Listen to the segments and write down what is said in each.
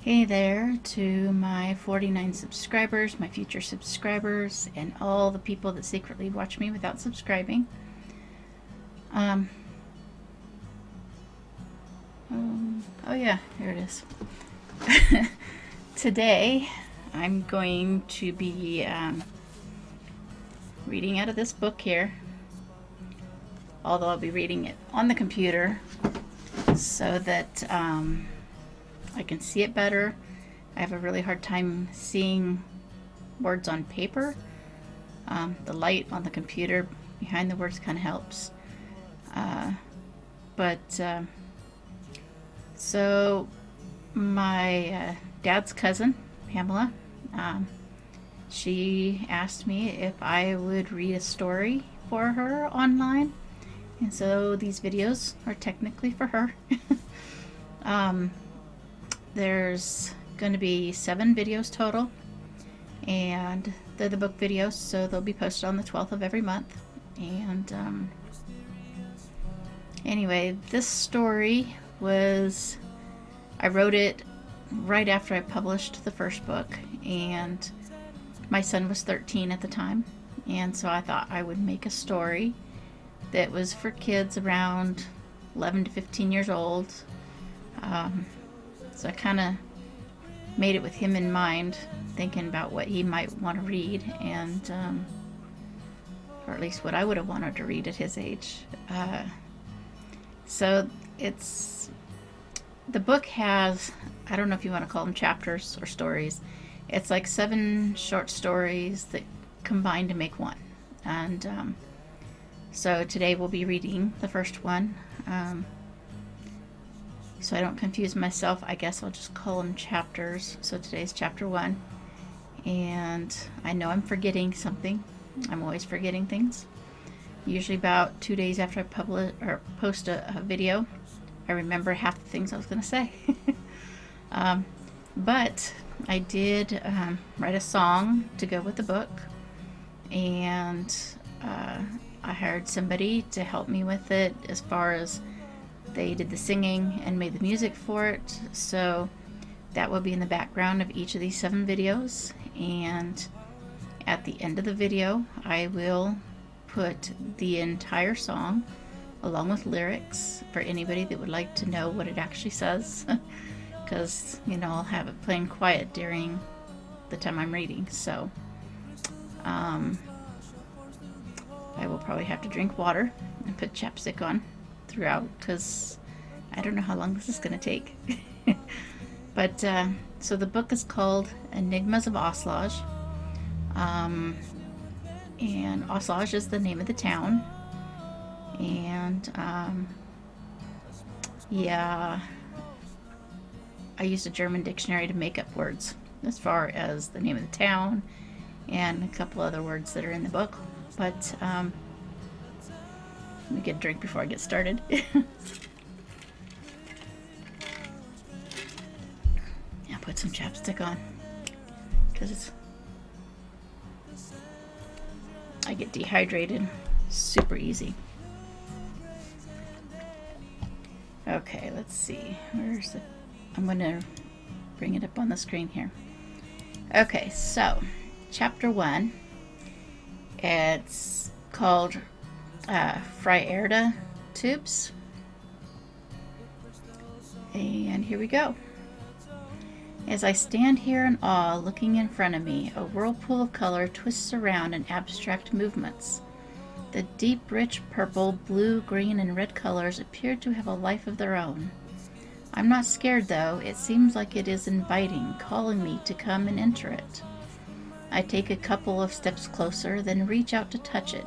Hey there to my 49 subscribers, my future subscribers, and all the people that secretly watch me without subscribing. Oh yeah, here it is. Today I'm going to be reading out of this book here, although I'll be reading it on the computer so that I can see it better. I have a really hard time seeing words on paper. The light on the computer behind the words kind of helps. So my dad's cousin, Pamela, she asked me if I would read a story for her online. And so these videos are technically for her. There's going to be 7 videos total, and they're the book videos, so they'll be posted on the 12th of every month. And anyway, this story I wrote it right after I published the first book, and my son was 13 at the time, and so I thought I would make a story that was for kids around 11 to 15 years old. So I kind of made it with him in mind, thinking about what he might want to read, and or at least what I would have wanted to read at his age. So the book has, I don't know if you want to call them chapters or stories. It's like 7 short stories that combine to make one. And so today we'll be reading the first one. So I don't confuse myself, I guess I'll just call them chapters. So today's chapter 1. And I know I'm forgetting something. I'm always forgetting things. Usually about 2 days after I post a video, I remember half the things I was going to say. But I did write a song to go with the book. And I hired somebody to help me with it, as far as they did the singing and made the music for it. So that will be in the background of each of these 7 videos. And at the end of the video, I will put the entire song along with lyrics for anybody that would like to know what it actually says. Because, I'll have it playing quiet during the time I'm reading. So I will probably have to drink water and put chapstick on throughout, because I don't know how long this is going to take. But so the book is called Enigmas of Auslage, and Auslage is the name of the town. And yeah, I used a German dictionary to make up words as far as the name of the town and a couple other words that are in the book. But let me get a drink before I get started. Yeah, put some chapstick on, because I get dehydrated super easy. Okay, let's see. I'm going to bring it up on the screen here. Okay, so chapter 1. It's called Friarda tubes. And here we go. As I stand here in awe, looking in front of me, a whirlpool of color twists around in abstract movements. The deep, rich purple, blue, green, and red colors appear to have a life of their own. I'm not scared, though. It seems like it is inviting, calling me to come and enter it. I take a couple of steps closer, then reach out to touch it.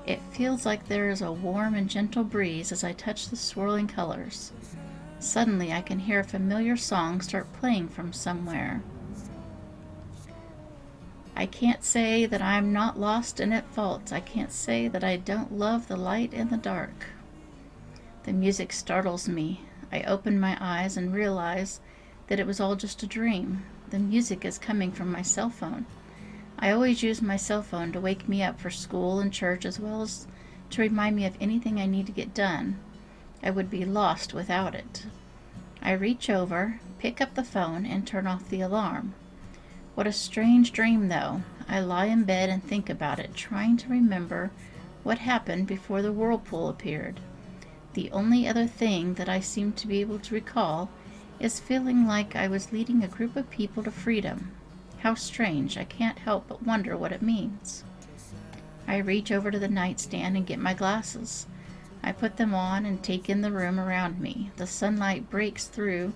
It feels like there is a warm and gentle breeze as I touch the swirling colors. Suddenly, I can hear a familiar song start playing from somewhere. I can't say that I'm not lost and at fault. I can't say that I don't love the light and the dark. The music startles me. I open my eyes and realize that it was all just a dream. The music is coming from my cell phone. I always use my cell phone to wake me up for school and church, as well as to remind me of anything I need to get done. I would be lost without it. I reach over pick up the phone and turn off the alarm. What a strange dream, though. I lie in bed and think about it, trying to remember what happened before the whirlpool appeared. The only other thing that I seem to be able to recall is feeling like I was leading a group of people to freedom. How strange. I can't help but wonder what it means. I reach over to the nightstand and get my glasses. I put them on and take in the room around me. The sunlight breaks through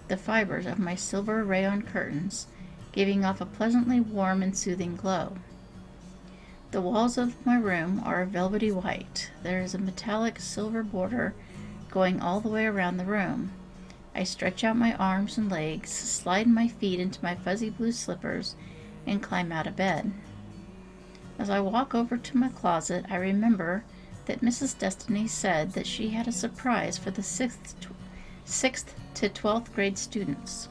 the fibers of my silver rayon curtains, giving off a pleasantly warm and soothing glow. The walls of my room are velvety white. There is a metallic silver border going all the way around the room. I stretch out my arms and legs, slide my feet into my fuzzy blue slippers, and climb out of bed. As I walk over to my closet, I remember that Mrs. Destiny said that she had a surprise for the 6th to 12th grade students.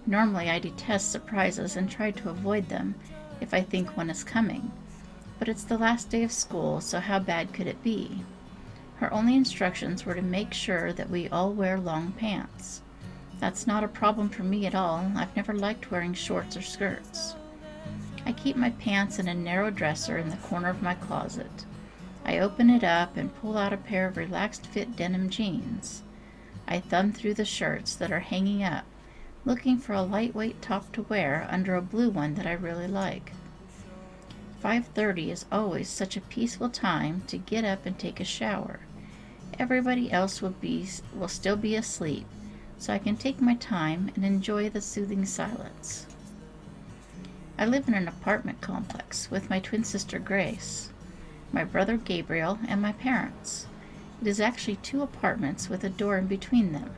Normally, I detest surprises and try to avoid them if I think one is coming. But it's the last day of school, so how bad could it be? Her only instructions were to make sure that we all wear long pants. That's not a problem for me at all. I've never liked wearing shorts or skirts. I keep my pants in a narrow dresser in the corner of my closet. I open it up and pull out a pair of relaxed fit denim jeans. I thumb through the shirts that are hanging up, looking for a lightweight top to wear under a blue one that I really like. 5:30 is always such a peaceful time to get up and take a shower. Everybody else will still be asleep, so I can take my time and enjoy the soothing silence. I live in an apartment complex with my twin sister Grace, my brother Gabriel, and my parents. It is actually 2 apartments with a door in between them.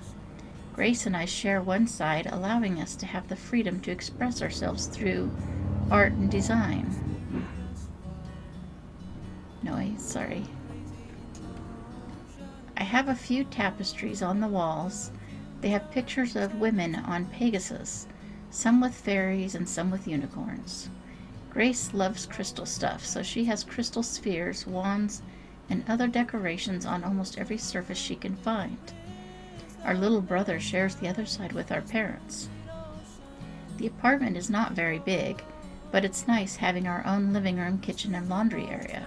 Grace and I share one side, allowing us to have the freedom to express ourselves through art and design. Sorry. I have a few tapestries on the walls. They have pictures of women on Pegasus, some with fairies and some with unicorns. Grace loves crystal stuff, so she has crystal spheres, wands, and other decorations on almost every surface she can find. Our little brother shares the other side with our parents. The apartment is not very big, but it's nice having our own living room, kitchen, and laundry area.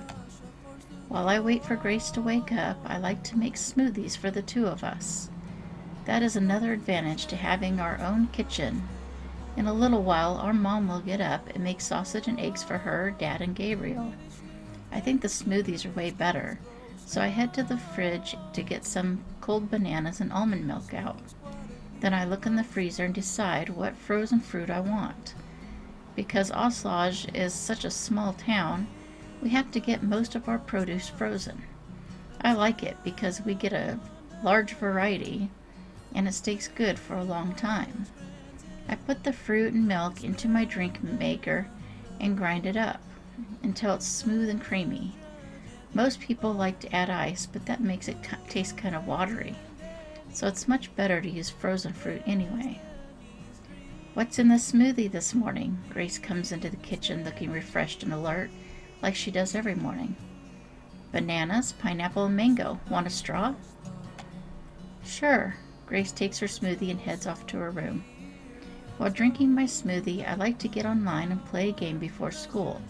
While I wait for Grace to wake up, I like to make smoothies for the 2 of us. That is another advantage to having our own kitchen. In a little while, our mom will get up and make sausage and eggs for her, Dad, and Gabriel. I think the smoothies are way better, so I head to the fridge to get some cold bananas and almond milk out. Then I look in the freezer and decide what frozen fruit I want. Because Auslage is such a small town, we have to get most of our produce frozen. I like it because we get a large variety and it stays good for a long time. I put the fruit and milk into my drink maker and grind it up until it's smooth and creamy. Most people like to add ice, but that makes it taste kind of watery. So it's much better to use frozen fruit anyway. "What's in the smoothie this morning?" Grace comes into the kitchen looking refreshed and alert, like she does every morning. "Bananas, pineapple, and mango. Want a straw?" "Sure." Grace takes her smoothie and heads off to her room. While drinking my smoothie, I like to get online and play a game before school.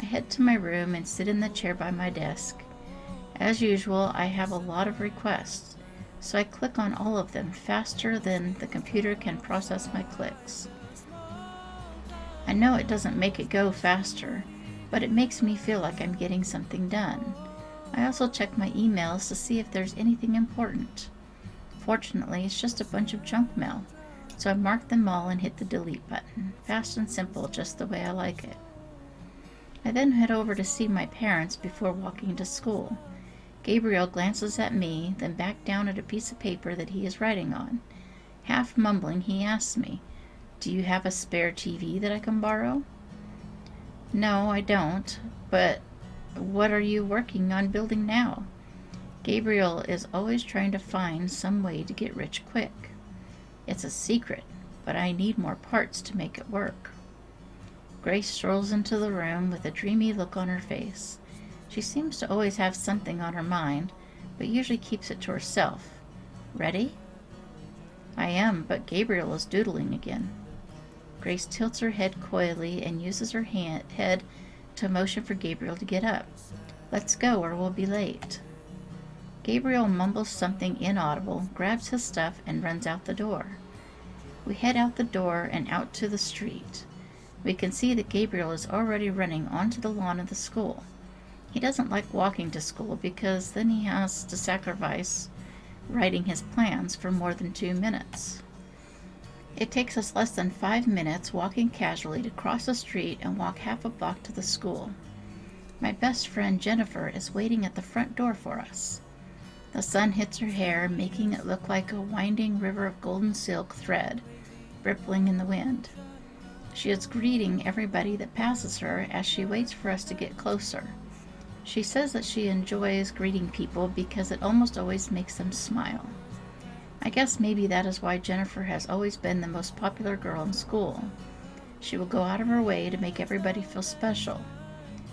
I head to my room and sit in the chair by my desk. As usual, I have a lot of requests, so I click on all of them faster than the computer can process my clicks. I know it doesn't make it go faster, but it makes me feel like I'm getting something done. I also check my emails to see if there's anything important. Fortunately, it's just a bunch of junk mail, so I mark them all and hit the delete button. Fast and simple, just the way I like it. I then head over to see my parents before walking to school. Gabriel glances at me, then back down at a piece of paper that he is writing on. Half mumbling, he asks me, "Do you have a spare TV that I can borrow?" "No, I don't, but what are you working on building now?" Gabriel is always trying to find some way to get rich quick. It's a secret, but I need more parts to make it work. Grace strolls into the room with a dreamy look on her face. She seems to always have something on her mind, but usually keeps it to herself. "Ready?" I am, but Gabriel is doodling again. Grace tilts her head coyly and uses her head to motion for Gabriel to get up. Let's go or we'll be late. Gabriel mumbles something inaudible, grabs his stuff, and runs out the door. We head out the door and out to the street. We can see that Gabriel is already running onto the lawn of the school. He doesn't like walking to school because then he has to sacrifice writing his plans for more than 2 minutes. It takes us less than 5 minutes walking casually to cross the street and walk half a block to the school. My best friend Jennifer is waiting at the front door for us. The sun hits her hair, making it look like a winding river of golden silk thread, rippling in the wind. She is greeting everybody that passes her as she waits for us to get closer. She says that she enjoys greeting people because it almost always makes them smile. I guess maybe that is why Jennifer has always been the most popular girl in school. She will go out of her way to make everybody feel special.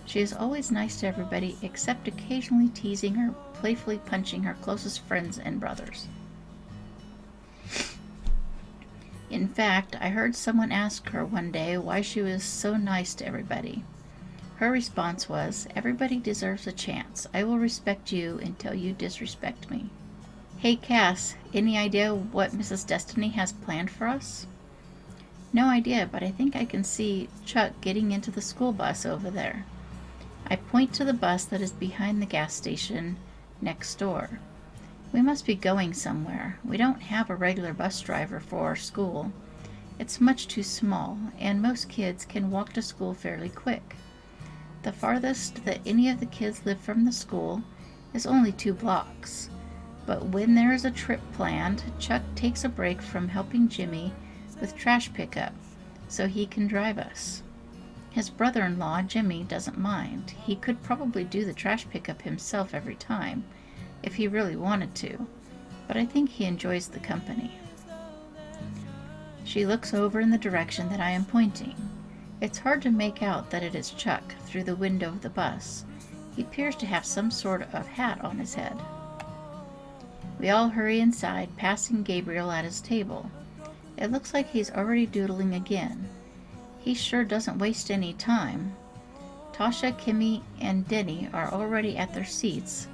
She is always nice to everybody except occasionally teasing or playfully punching her closest friends and brothers. In fact, I heard someone ask her one day why she was so nice to everybody. Her response was, "Everybody deserves a chance. I will respect you until you disrespect me." Hey Cass, any idea what Mrs. Destiny has planned for us? No idea, but I think I can see Chuck getting into the school bus over there. I point to the bus that is behind the gas station next door. We must be going somewhere. We don't have a regular bus driver for our school. It's much too small, and most kids can walk to school fairly quick. The farthest that any of the kids live from the school is only 2 blocks. But when there is a trip planned, Chuck takes a break from helping Jimmy with trash pickup so he can drive us. His brother-in-law, Jimmy, doesn't mind. He could probably do the trash pickup himself every time, if he really wanted to, but I think he enjoys the company. She looks over in the direction that I am pointing. It's hard to make out that it is Chuck through the window of the bus. He appears to have some sort of hat on his head. We all hurry inside, passing Gabriel at his table. It looks like he's already doodling again. He sure doesn't waste any time. Tasha, Kimmy, and Denny are already at their seats.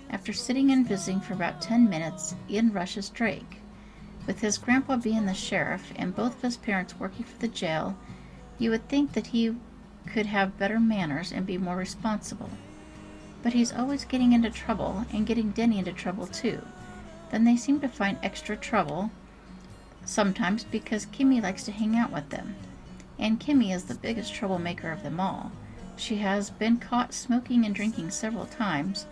After sitting and visiting for about 10 minutes, in rushes Drake. With his grandpa being the sheriff and both of his parents working for the jail, you would think that he could have better manners and be more responsible. But he's always getting into trouble and getting Denny into trouble too. Then they seem to find extra trouble sometimes because Kimmy likes to hang out with them. And Kimmy is the biggest troublemaker of them all. She has been caught smoking and drinking several times,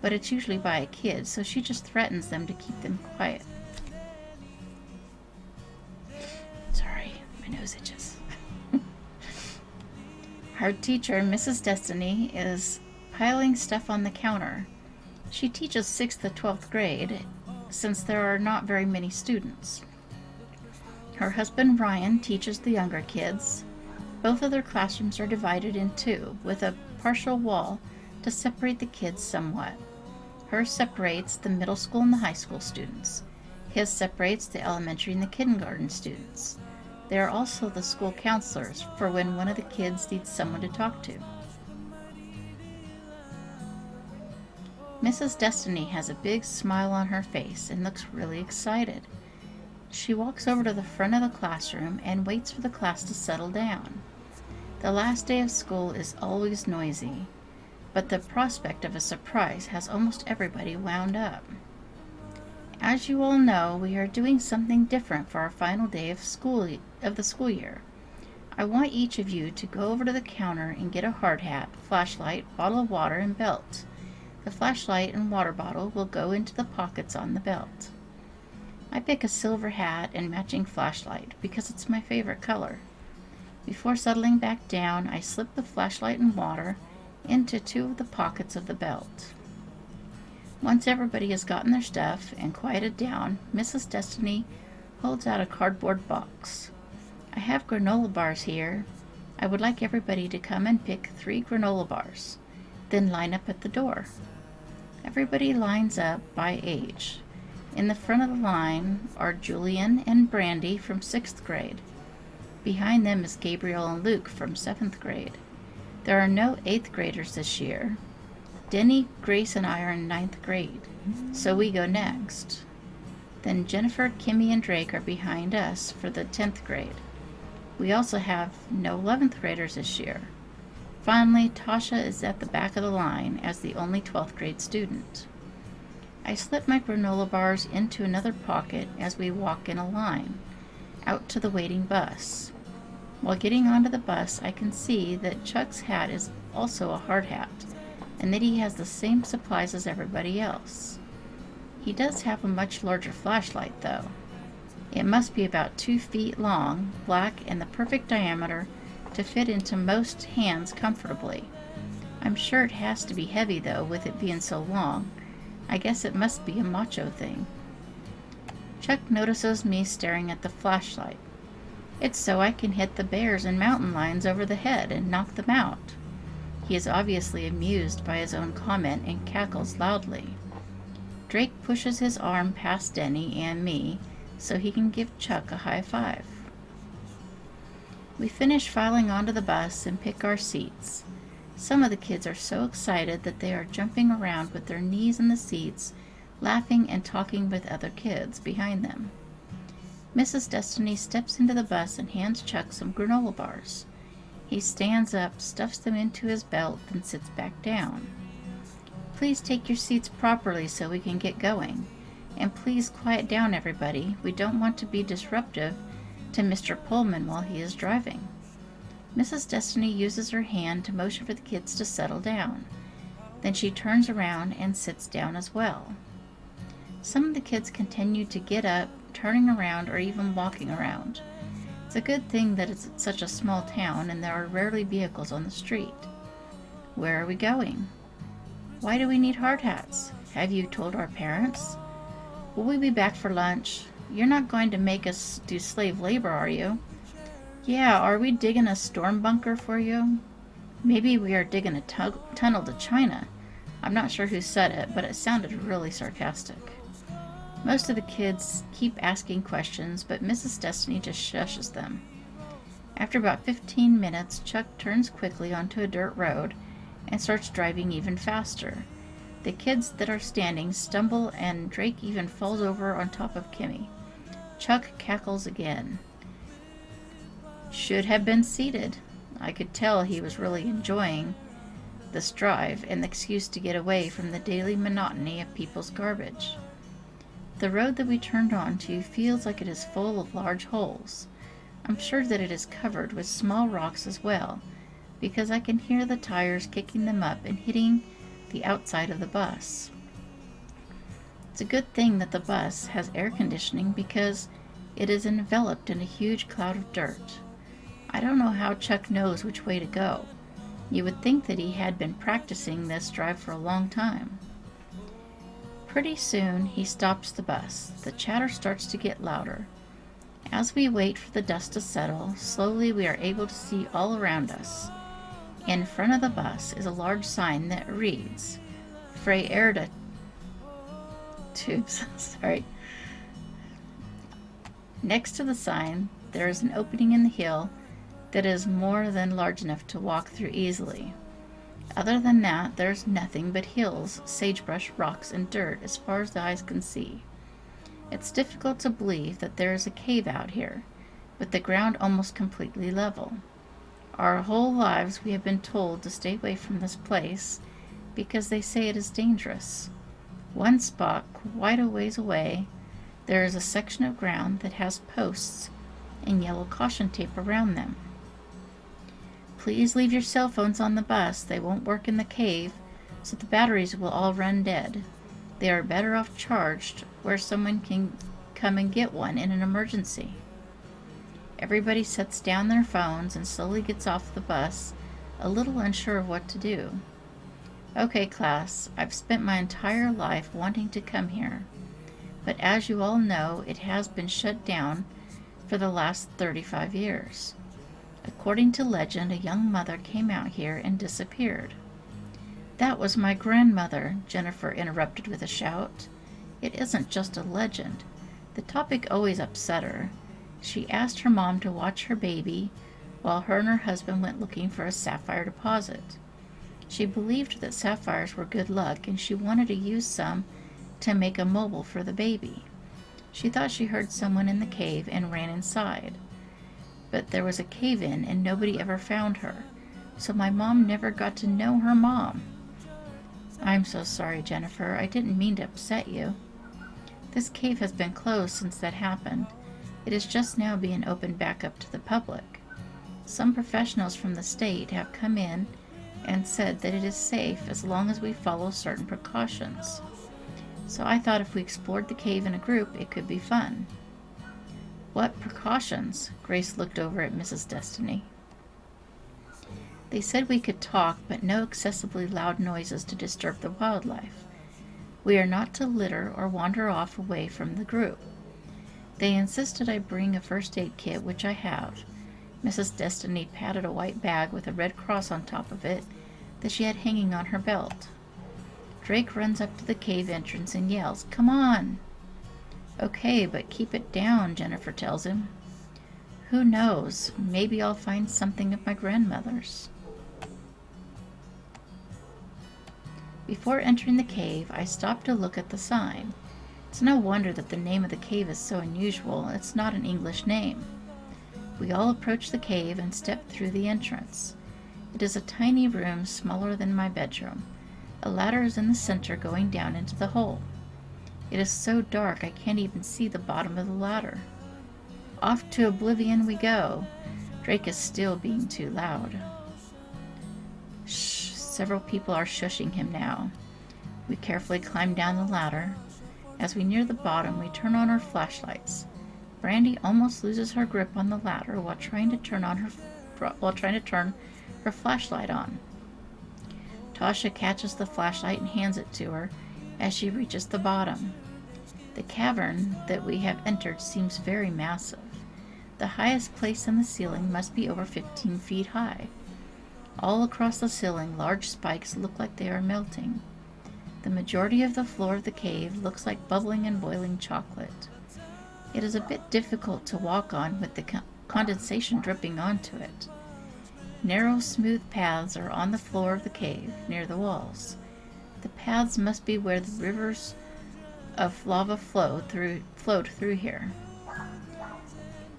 but it's usually by a kid, so she just threatens them to keep them quiet. Sorry, my nose itches. Our teacher, Mrs. Destiny, is piling stuff on the counter. She teaches 6th to 12th grade, since there are not very many students. Her husband, Ryan, teaches the younger kids. Both of their classrooms are divided in 2, with a partial wall to separate the kids somewhat. Hers separates the middle school and the high school students. His separates the elementary and the kindergarten students. They are also the school counselors for when one of the kids needs someone to talk to. Mrs. Destiny has a big smile on her face and looks really excited. She walks over to the front of the classroom and waits for the class to settle down. The last day of school is always noisy, but the prospect of a surprise has almost everybody wound up. As you all know, we are doing something different for our final day of the school year. I want each of you to go over to the counter and get a hard hat, flashlight, bottle of water, and belt. The flashlight and water bottle will go into the pockets on the belt. I pick a silver hat and matching flashlight because it's my favorite color. Before settling back down, I slip the flashlight and water into 2 of the pockets of the belt. Once everybody has gotten their stuff and quieted down, Mrs. Destiny holds out a cardboard box. I have granola bars here. I would like everybody to come and pick 3 granola bars, then line up at the door. Everybody lines up by age. In the front of the line are Julian and Brandy from 6th grade. Behind them is Gabriel and Luke from 7th grade. There are no 8th graders this year. Denny, Grace, and I are in 9th grade, so we go next. Then Jennifer, Kimmy, and Drake are behind us for the 10th grade. We also have no 11th graders this year. Finally, Tasha is at the back of the line as the only 12th grade student. I slip my granola bars into another pocket as we walk in a line, out to the waiting bus. While getting onto the bus, I can see that Chuck's hat is also a hard hat, and that he has the same supplies as everybody else. He does have a much larger flashlight, though. It must be about 2 feet long, black, and the perfect diameter to fit into most hands comfortably. I'm sure it has to be heavy, though, with it being so long. I guess it must be a macho thing. Chuck notices me staring at the flashlight. It's so I can hit the bears and mountain lions over the head and knock them out. He is obviously amused by his own comment and cackles loudly. Drake pushes his arm past Denny and me so he can give Chuck a high five. We finish filing onto the bus and pick our seats. Some of the kids are so excited that they are jumping around with their knees in the seats, laughing and talking with other kids behind them. Mrs. Destiny steps into the bus and hands Chuck some granola bars. He stands up, stuffs them into his belt, and sits back down. Please take your seats properly so we can get going. And please quiet down, everybody. We don't want to be disruptive to Mr. Pullman while he is driving. Mrs. Destiny uses her hand to motion for the kids to settle down. Then she turns around and sits down as well. Some of the kids continue to get up, turning around, or even walking around. It's a good thing that it's such a small town and there are rarely vehicles on the street. Where are we going? Why do we need hard hats? Have you told our parents? Will we be back for lunch? You're not going to make us do slave labor, are you? Yeah, are we digging a storm bunker for you? Maybe we are digging a tunnel to China. I'm not sure who said it, but it sounded really sarcastic. Most of the kids keep asking questions, but Mrs. Destiny just shushes them. After about 15 minutes, Chuck turns quickly onto a dirt road and starts driving even faster. The kids that are standing stumble and Drake even falls over on top of Kimmy. Chuck cackles again. Should have been seated. I could tell he was really enjoying this drive and the excuse to get away from the daily monotony of people's garbage. The road that we turned onto feels like it is full of large holes. I'm sure that it is covered with small rocks as well, because I can hear the tires kicking them up and hitting the outside of the bus. It's a good thing that the bus has air conditioning because it is enveloped in a huge cloud of dirt. I don't know how Chuck knows which way to go. You would think that he had been practicing this drive for a long time. Pretty soon he stops the bus. The chatter starts to get louder. As we wait for the dust to settle, slowly we are able to see all around us. In front of the bus is a large sign that reads, Frey Erda Tubes. Sorry. Next to the sign, there is an opening in the hill that is more than large enough to walk through easily. Other than that, there's nothing but hills, sagebrush, rocks, and dirt as far as the eyes can see. It's difficult to believe that there is a cave out here, with the ground almost completely level. Our whole lives we have been told to stay away from this place because they say it is dangerous. One spot, quite a ways away, there is a section of ground that has posts and yellow caution tape around them. Please leave your cell phones on the bus. They won't work in the cave, so the batteries will all run dead. They are better off charged where someone can come and get one in an emergency. Everybody sets down their phones and slowly gets off the bus, a little unsure of what to do. Okay, class, I've spent my entire life wanting to come here, but as you all know, it has been shut down for the last 35 years. According to legend, a young mother came out here and disappeared. That was my grandmother, Jennifer interrupted with a shout. It isn't just a legend. The topic always upset her. She asked her mom to watch her baby while her and her husband went looking for a sapphire deposit. She believed that sapphires were good luck, and she wanted to use some to make a mobile for the baby. She thought she heard someone in the cave and ran inside. But there was a cave-in and nobody ever found her, so my mom never got to know her mom. I'm so sorry, Jennifer. I didn't mean to upset you. This cave has been closed since that happened. It is just now being opened back up to the public. Some professionals from the state have come in and said that it is safe as long as we follow certain precautions. So I thought if we explored the cave in a group, it could be fun. What precautions? Grace looked over at Mrs. Destiny. They said we could talk, but no excessively loud noises to disturb the wildlife. We are not to litter or wander off away from the group. They insisted I bring a first aid kit, which I have. Mrs. Destiny patted a white bag with a red cross on top of it that she had hanging on her belt. Drake runs up to the cave entrance and yells, "Come on!" "Okay, but keep it down," Jennifer tells him. "Who knows? Maybe I'll find something of my grandmother's." Before entering the cave, I stopped to look at the sign. It's no wonder that the name of the cave is so unusual. It's not an English name. We all approach the cave and step through the entrance. It is a tiny room smaller than my bedroom. A ladder is in the center going down into the hole. It is so dark I can't even see the bottom of the ladder. Off to oblivion we go. Drake is still being too loud. Shh. Several people are shushing him now. We carefully climb down the ladder. As we near the bottom, we turn on our flashlights. Brandy almost loses her grip on the ladder while trying to turn her flashlight on. Tasha catches the flashlight and hands it to her as she reaches the bottom. The cavern that we have entered seems very massive. The highest place in the ceiling must be over 15 feet high. All across the ceiling, large spikes look like they are melting. The majority of the floor of the cave looks like bubbling and boiling chocolate. It is a bit difficult to walk on with the condensation dripping onto it. Narrow, smooth paths are on the floor of the cave, near the walls. The paths must be where the rivers of lava flowed through here.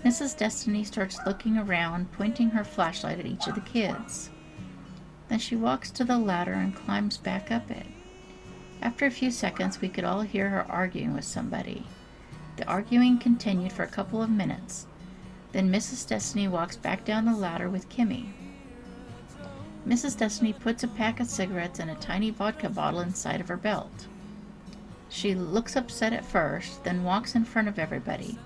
Mrs. Destiny starts looking around, pointing her flashlight at each of the kids. Then she walks to the ladder and climbs back up it. After a few seconds, we could all hear her arguing with somebody. The arguing continued for a couple of minutes. Then Mrs. Destiny walks back down the ladder with Kimmy. Mrs. Destiny puts a pack of cigarettes and a tiny vodka bottle inside of her belt. She looks upset at first, then walks in front of everybody.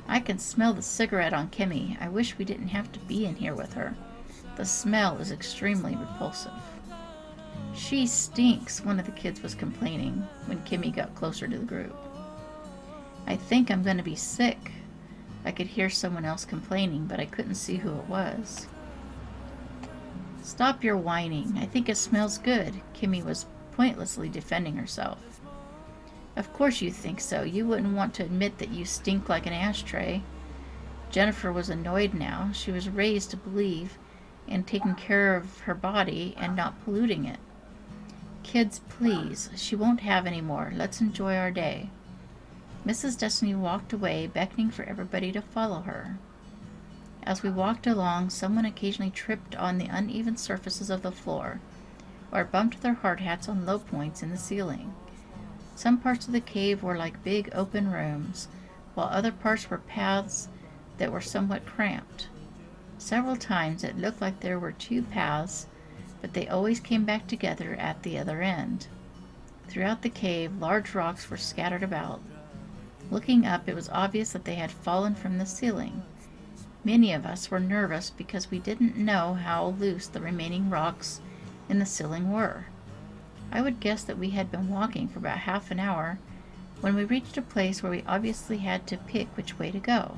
I can smell the cigarette on Kimmy. I wish we didn't have to be in here with her. The smell is extremely repulsive. "She stinks," one of the kids was complaining when Kimmy got closer to the group. "I think I'm going to be sick." I could hear someone else complaining, but I couldn't see who it was. "Stop your whining. I think it smells good." Kimmy was pointlessly defending herself. "Of course you think so. You wouldn't want to admit that you stink like an ashtray." Jennifer was annoyed now. She was raised to believe in taking care of her body and not polluting it. "Kids, please. She won't have any more. Let's enjoy our day." Mrs. Destiny walked away, beckoning for everybody to follow her. As we walked along, someone occasionally tripped on the uneven surfaces of the floor, or bumped their hard hats on low points in the ceiling. Some parts of the cave were like big open rooms, while other parts were paths that were somewhat cramped. Several times it looked like there were two paths, but they always came back together at the other end. Throughout the cave, large rocks were scattered about. Looking up, it was obvious that they had fallen from the ceiling. Many of us were nervous because we didn't know how loose the remaining rocks in the ceiling were. I would guess that we had been walking for about half an hour when we reached a place where we obviously had to pick which way to go.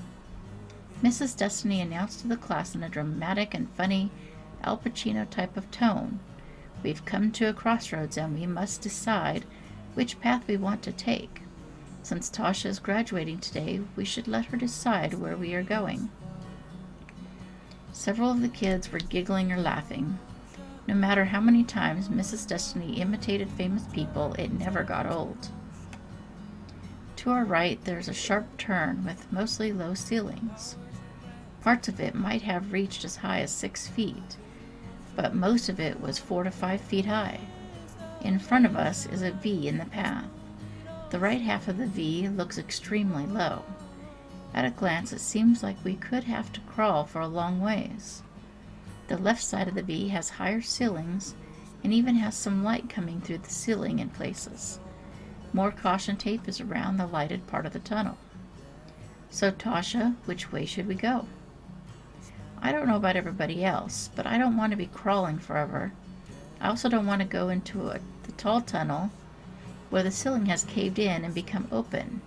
Mrs. Destiny announced to the class in a dramatic and funny Al Pacino type of tone, "We've come to a crossroads and we must decide which path we want to take. Since Tasha is graduating today, we should let her decide where we are going." Several of the kids were giggling or laughing. No matter how many times Mrs. Destiny imitated famous people, it never got old. To our right, there's a sharp turn with mostly low ceilings. Parts of it might have reached as high as 6 feet, but most of it was 4 to 5 feet high. In front of us is a V in the path. The right half of the V looks extremely low. At a glance, it seems like we could have to crawl for a long ways. The left side of the V has higher ceilings and even has some light coming through the ceiling in places. More caution tape is around the lighted part of the tunnel. "So, Tasha, which way should we go?" "I don't know about everybody else, but I don't want to be crawling forever. I also don't want to go into the tall tunnel where the ceiling has caved in and become open.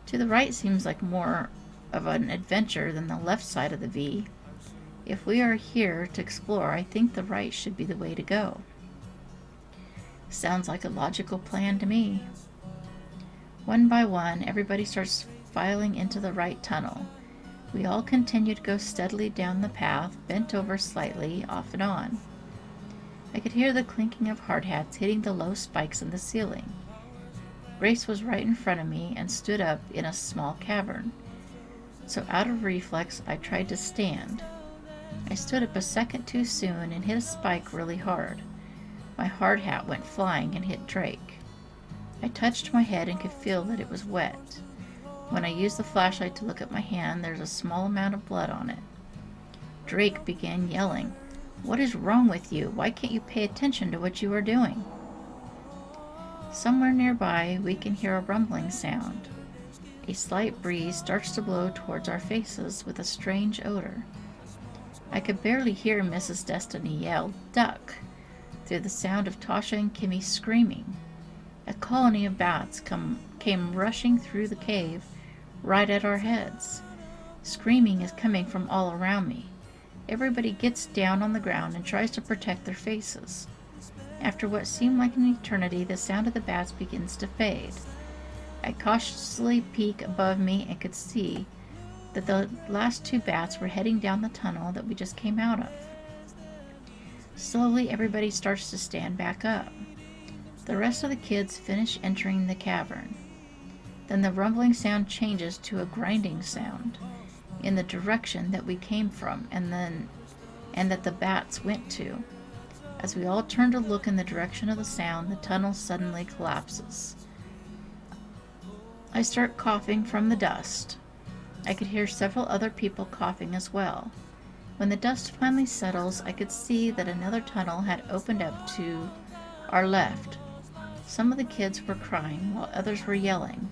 To the right seems like more of an adventure than the left side of the V. If we are here to explore, I think the right should be the way to go." Sounds like a logical plan to me. One by one, everybody starts filing into the right tunnel. We all continue to go steadily down the path, bent over slightly, off and on. I could hear the clinking of hard hats hitting the low spikes in the ceiling. Grace was right in front of me and stood up in a small cavern. So out of reflex, I tried to stand. I stood up a second too soon and hit a spike really hard. My hard hat went flying and hit Drake. I touched my head and could feel that it was wet. When I used the flashlight to look at my hand, there's a small amount of blood on it. Drake began yelling, "What is wrong with you? Why can't you pay attention to what you are doing?" Somewhere nearby, we can hear a rumbling sound. A slight breeze starts to blow towards our faces with a strange odor. I could barely hear Mrs. Destiny yell, "Duck!" through the sound of Tasha and Kimmy screaming. A colony of bats came rushing through the cave right at our heads. Screaming is coming from all around me. Everybody gets down on the ground and tries to protect their faces. After what seemed like an eternity, the sound of the bats begins to fade. I cautiously peek above me and could see that the last 2 bats were heading down the tunnel that we just came out of. Slowly, everybody starts to stand back up. The rest of the kids finish entering the cavern. Then the rumbling sound changes to a grinding sound in the direction that we came from and that the bats went to. As we all turn to look in the direction of the sound, the tunnel suddenly collapses. I start coughing from the dust. I could hear several other people coughing as well. When the dust finally settles, I could see that another tunnel had opened up to our left. Some of the kids were crying while others were yelling.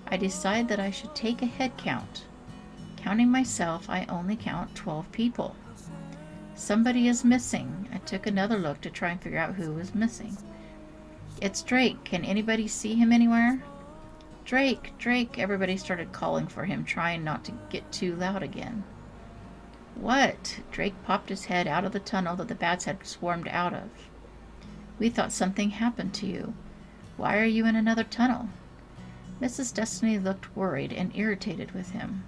I decide that I should take a head count. Counting myself, I only count 12 people. Somebody is missing. I took another look to try and figure out who was missing. "It's Drake. Can anybody see him anywhere?" "Drake, Drake," everybody started calling for him, trying not to get too loud again. "What?" Drake popped his head out of the tunnel that the bats had swarmed out of. "We thought something happened to you. Why are you in another tunnel?" Mrs. Destiny looked worried and irritated with him.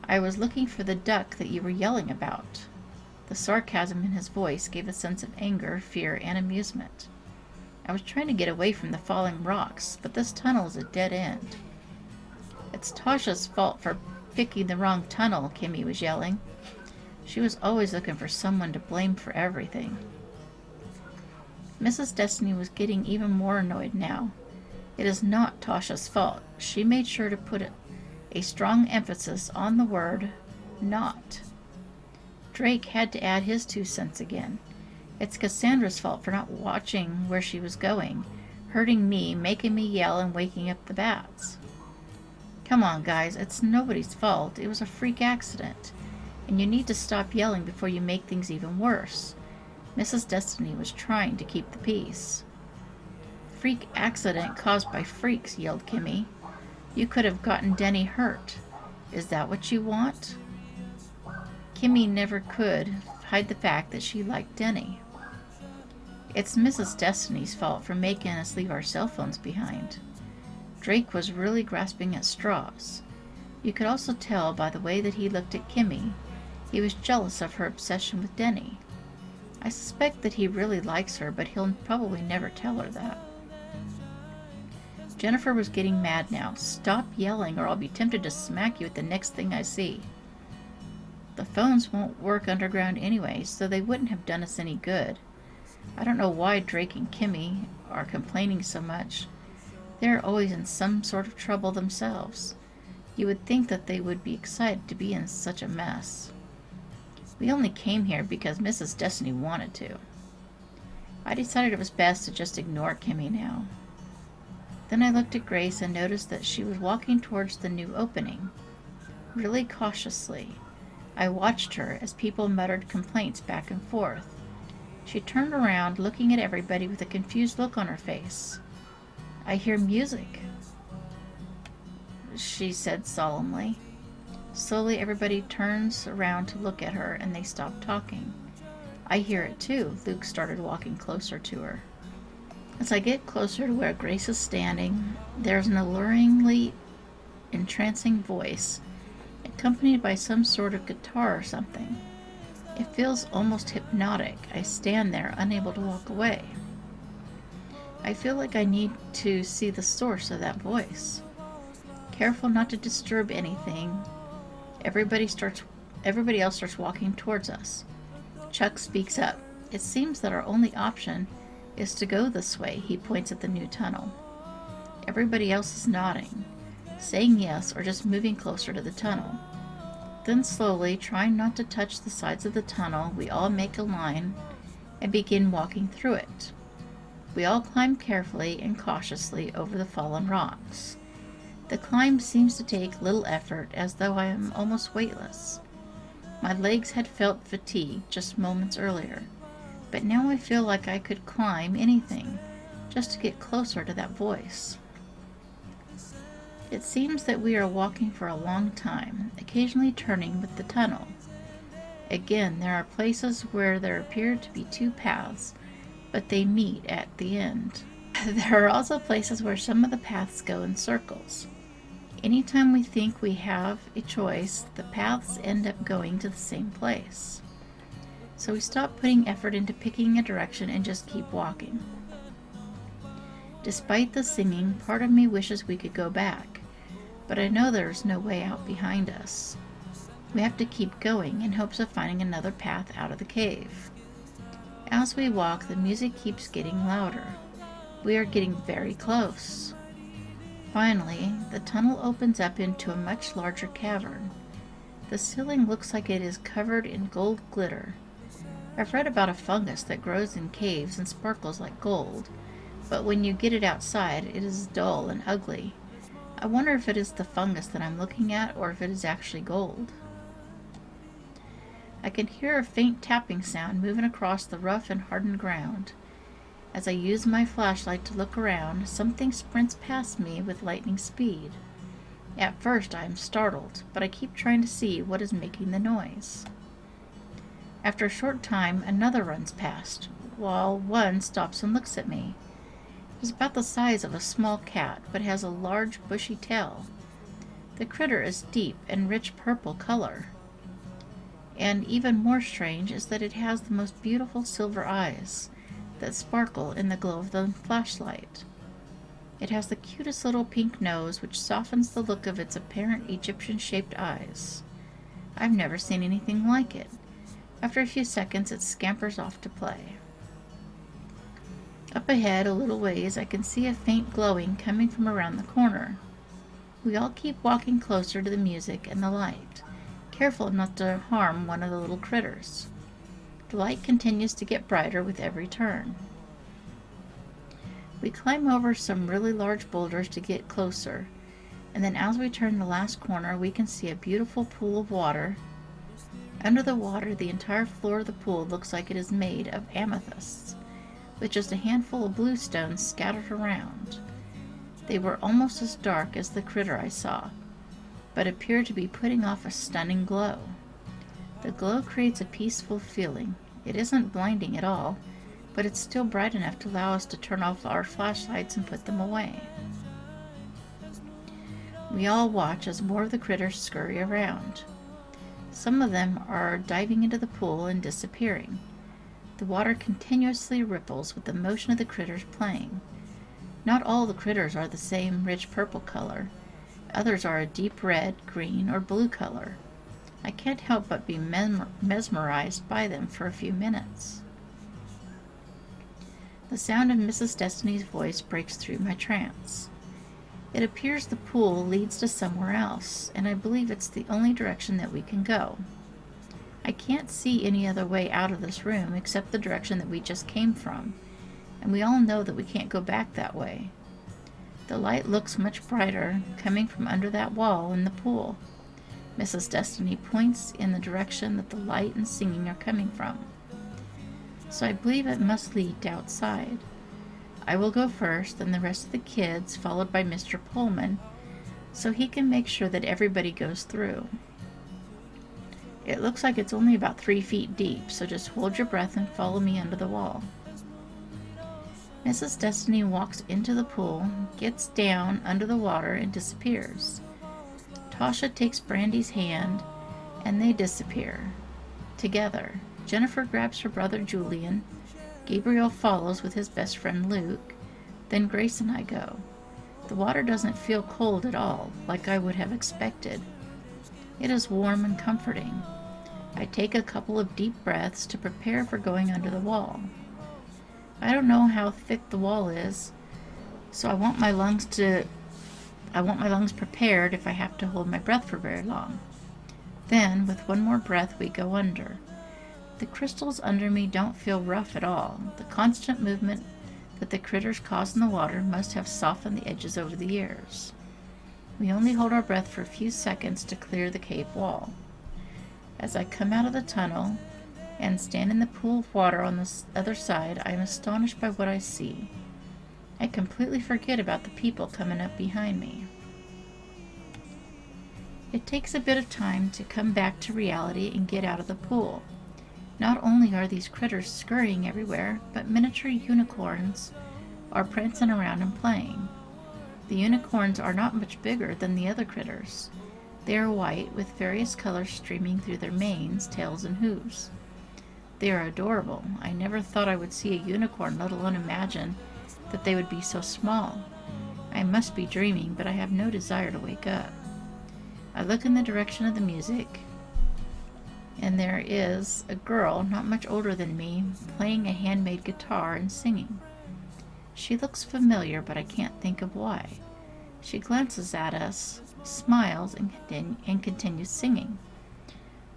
"I was looking for the duck that you were yelling about." The sarcasm in his voice gave a sense of anger, fear, and amusement. "I was trying to get away from the falling rocks, but this tunnel is a dead end." "It's Tasha's fault for picking the wrong tunnel," Kimmy was yelling. She was always looking for someone to blame for everything. Mrs. Destiny was getting even more annoyed now. It is not Tasha's fault. She made sure to put a strong emphasis on the word not. Drake had to add his 2 cents again. It's Kassandra's fault for not watching where she was going, hurting me, making me yell, and waking up the bats. Come on, guys, it's nobody's fault. It was a freak accident, and you need to stop yelling before you make things even worse. Mrs. Destiny was trying to keep the peace. "Freak accident caused by freaks," yelled Kimmy. "You could have gotten Denny hurt. Is that what you want?" Kimmy never could hide the fact that she liked Denny. "It's Mrs. Destiny's fault for making us leave our cell phones behind." Drake was really grasping at straws. You could also tell by the way that he looked at Kimmy. He was jealous of her obsession with Denny. I suspect that he really likes her, but he'll probably never tell her that. Jennifer was getting mad now. Stop yelling or I'll be tempted to smack you at the next thing I see. The phones won't work underground anyway, so they wouldn't have done us any good. I don't know why Drake and Kimmy are complaining so much. They're always in some sort of trouble themselves. You would think that they would be excited to be in such a mess. We only came here because Mrs. Destiny wanted to. I decided it was best to just ignore Kimmy now. Then I looked at Grace and noticed that she was walking towards the new opening, really cautiously. I watched her as people muttered complaints back and forth. She turned around, looking at everybody with a confused look on her face. "I hear music," she said solemnly. Slowly everybody turns around to look at her and they stop talking. "I hear it too." Luke started walking closer to her. As I get closer to where Grace is standing, there's an alluringly entrancing voice, accompanied by some sort of guitar or something. It feels almost hypnotic. I stand there, unable to walk away. I feel like I need to see the source of that voice. Careful not to disturb anything, everybody else starts walking towards us. Chuck speaks up. "It seems that our only option is to go this way." He points at the new tunnel. Everybody else is nodding, saying yes or just moving closer to the tunnel. Then slowly, trying not to touch the sides of the tunnel, we all make a line and begin walking through it. We all climb carefully and cautiously over the fallen rocks. The climb seems to take little effort, as though I am almost weightless. My legs had felt fatigue just moments earlier, but now I feel like I could climb anything, just to get closer to that voice. It seems that we are walking for a long time, occasionally turning with the tunnel. Again, there are places where there appear to be two paths, but they meet at the end. There are also places where some of the paths go in circles. Anytime we think we have a choice, the paths end up going to the same place. So we stop putting effort into picking a direction and just keep walking. Despite the singing, part of me wishes we could go back, but I know there is no way out behind us. We have to keep going in hopes of finding another path out of the cave. As we walk, the music keeps getting louder. We are getting very close. Finally, the tunnel opens up into a much larger cavern. The ceiling looks like it is covered in gold glitter. I've read about a fungus that grows in caves and sparkles like gold, but when you get it outside, it is dull and ugly. I wonder if it is the fungus that I'm looking at or if it is actually gold. I can hear a faint tapping sound moving across the rough and hardened ground. As I use my flashlight to look around, something sprints past me with lightning speed. At first I am startled, but I keep trying to see what is making the noise. After a short time, another runs past, while one stops and looks at me. It is about the size of a small cat, but has a large bushy tail. The critter is deep and rich purple color. And even more strange is that it has the most beautiful silver eyes that sparkle in the glow of the flashlight. It has the cutest little pink nose, which softens the look of its apparent Egyptian-shaped eyes. I've never seen anything like it. After a few seconds, it scampers off to play. Up ahead, a little ways, I can see a faint glowing coming from around the corner. We all keep walking closer to the music and the light, careful not to harm one of the little critters. The light continues to get brighter with every turn. We climb over some really large boulders to get closer, and then as we turn the last corner, we can see a beautiful pool of water. Under the water, the entire floor of the pool looks like it is made of amethysts, with just a handful of blue stones scattered around. They were almost as dark as the critter I saw, but appear to be putting off a stunning glow. The glow creates a peaceful feeling. It isn't blinding at all, but it's still bright enough to allow us to turn off our flashlights and put them away. We all watch as more of the critters scurry around. Some of them are diving into the pool and disappearing. The water continuously ripples with the motion of the critters playing. Not all the critters are the same rich purple color. Others are a deep red, green, or blue color. I can't help but be mesmerized by them for a few minutes. The sound of Mrs. Destiny's voice breaks through my trance. It appears the pool leads to somewhere else, and I believe it's the only direction that we can go. I can't see any other way out of this room except the direction that we just came from, and we all know that we can't go back that way. The light looks much brighter coming from under that wall in the pool. Mrs. Destiny points in the direction that the light and singing are coming from. So I believe it must lead to outside. I will go first, and the rest of the kids, followed by Mr. Pullman, so he can make sure that everybody goes through. It looks like it's only about 3 feet deep, so just hold your breath and follow me under the wall. Mrs. Destiny walks into the pool, gets down under the water, and disappears. Tasha takes Brandy's hand, and they disappear together. Jennifer grabs her brother Julian. Gabriel follows with his best friend Luke. Then Grace and I go. The water doesn't feel cold at all, like I would have expected. It is warm and comforting. I take a couple of deep breaths to prepare for going under the wall. I don't know how thick the wall is, so I want my lungs prepared if I have to hold my breath for very long. Then, with one more breath, we go under. The crystals under me don't feel rough at all. The constant movement that the critters cause in the water must have softened the edges over the years. We only hold our breath for a few seconds to clear the cave wall. As I come out of the tunnel and stand in the pool of water on the other side, I am astonished by what I see. I completely forget about the people coming up behind me. It takes a bit of time to come back to reality and get out of the pool. Not only are these critters scurrying everywhere, but miniature unicorns are prancing around and playing. The unicorns are not much bigger than the other critters. They are white with various colors streaming through their manes, tails, and hooves. They are adorable. I never thought I would see a unicorn, let alone imagine that they would be so small. I must be dreaming, but I have no desire to wake up. I look in the direction of the music, and there is a girl not much older than me playing a handmade guitar and singing. She looks familiar, but I can't think of why. She glances at us, smiles, and continues singing.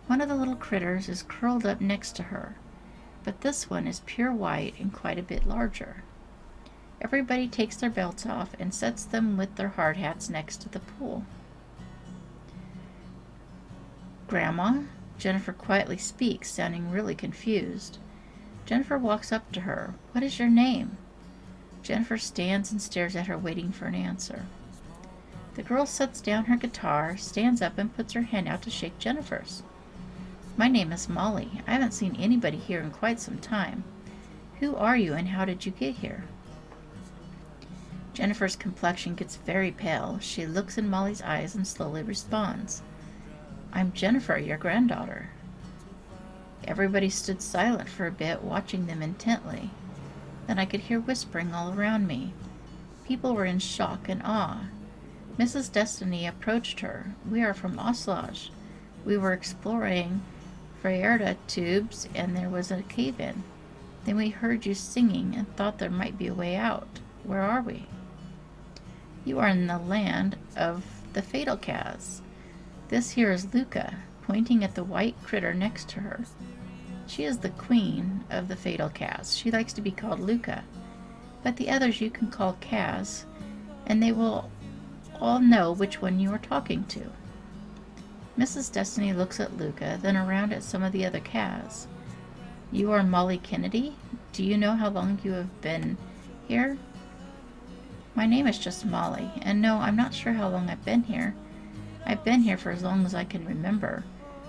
One of the little critters is curled up next to her, but this one is pure white and quite a bit larger. Everybody takes their belts off and sets them with their hard hats next to the pool. "Grandma?" Jennifer quietly speaks, sounding really confused. Jennifer walks up to her. "What is your name?" Jennifer stands and stares at her, waiting for an answer. The girl sets down her guitar, stands up, and puts her hand out to shake Jennifer's. "My name is Molly. I haven't seen anybody here in quite some time. Who are you, and how did you get here?" Jennifer's complexion gets very pale. She looks in Molly's eyes and slowly responds, "I'm Jennifer, your granddaughter." Everybody stood silent for a bit, watching them intently. Then I could hear whispering all around me. People were in shock and awe. Mrs. Destiny approached her. "We are from Auslage. We were exploring Freyerda tubes, and there was a cave-in. Then we heard you singing and thought there might be a way out. Where are we?" "You are in the land of the Fatal Kaz. This here is Luca," pointing at the white critter next to her. "She is the queen of the Fatal Kaz. She likes to be called Luca, but the others you can call Kaz, and they will all know which one you are talking to." Mrs. Destiny looks at Luca, then around at some of the other Kaz. "You are Molly Kennedy? Do you know how long you have been here?" "My name is just Molly, and no, I'm not sure how long I've been here. I've been here for as long as I can remember,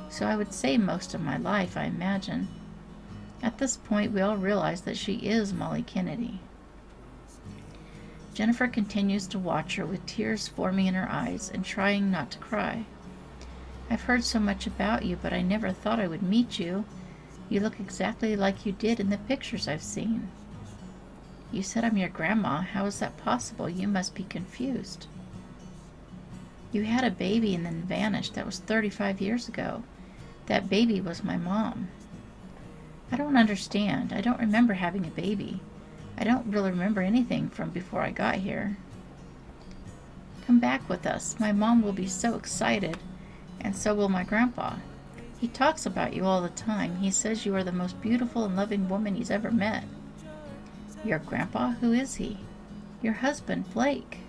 so I would say most of my life, I imagine." At this point, we all realize that she is Molly Kennedy. Jennifer continues to watch her with tears forming in her eyes and trying not to cry. I've heard so much about you, but I never thought I would meet you. You look exactly like you did in the pictures I've seen. You said I'm your grandma. How is that possible? You must be confused. You had a baby and then vanished. That was 35 years ago. That baby was my mom. I don't understand. I don't remember having a baby. I don't really remember anything from before I got here. Come back with us. My mom will be so excited, and so will my grandpa. He talks about you all the time. He says you are the most beautiful and loving woman he's ever met. Your grandpa? Who is he? Your husband, Blake.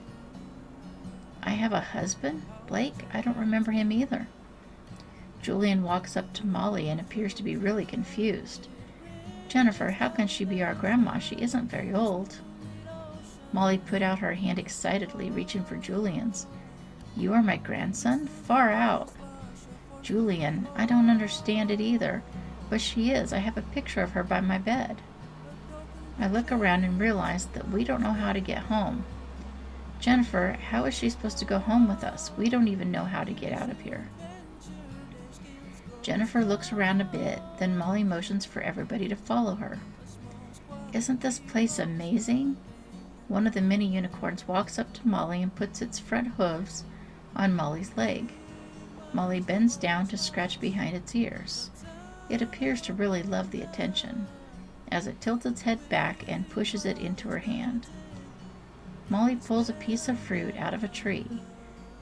I have a husband? Blake? I don't remember him either. Julian walks up to Molly and appears to be really confused. Jennifer, how can she be our grandma? She isn't very old. Molly put out her hand excitedly, reaching for Julian's. You are my grandson? Far out. Julian, I don't understand it either, but she is. I have a picture of her by my bed. I look around and realize that we don't know how to get home. Jennifer, how is she supposed to go home with us? We don't even know how to get out of here. Jennifer looks around a bit, then Molly motions for everybody to follow her. Isn't this place amazing? One of the mini unicorns walks up to Molly and puts its front hooves on Molly's leg. Molly bends down to scratch behind its ears. It appears to really love the attention, as it tilts its head back and pushes it into her hand. Molly pulls a piece of fruit out of a tree.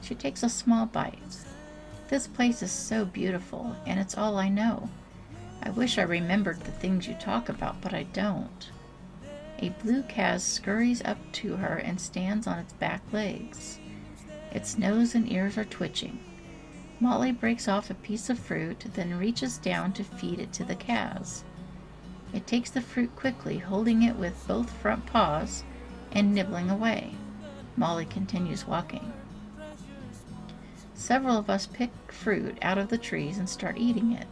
She takes a small bite. This place is so beautiful, and it's all I know. I wish I remembered the things you talk about, but I don't. A blue Kaz scurries up to her and stands on its back legs. Its nose and ears are twitching. Molly breaks off a piece of fruit, then reaches down to feed it to the Kaz. It takes the fruit quickly, holding it with both front paws and nibbling away. Molly continues walking. Several of us pick fruit out of the trees and start eating it.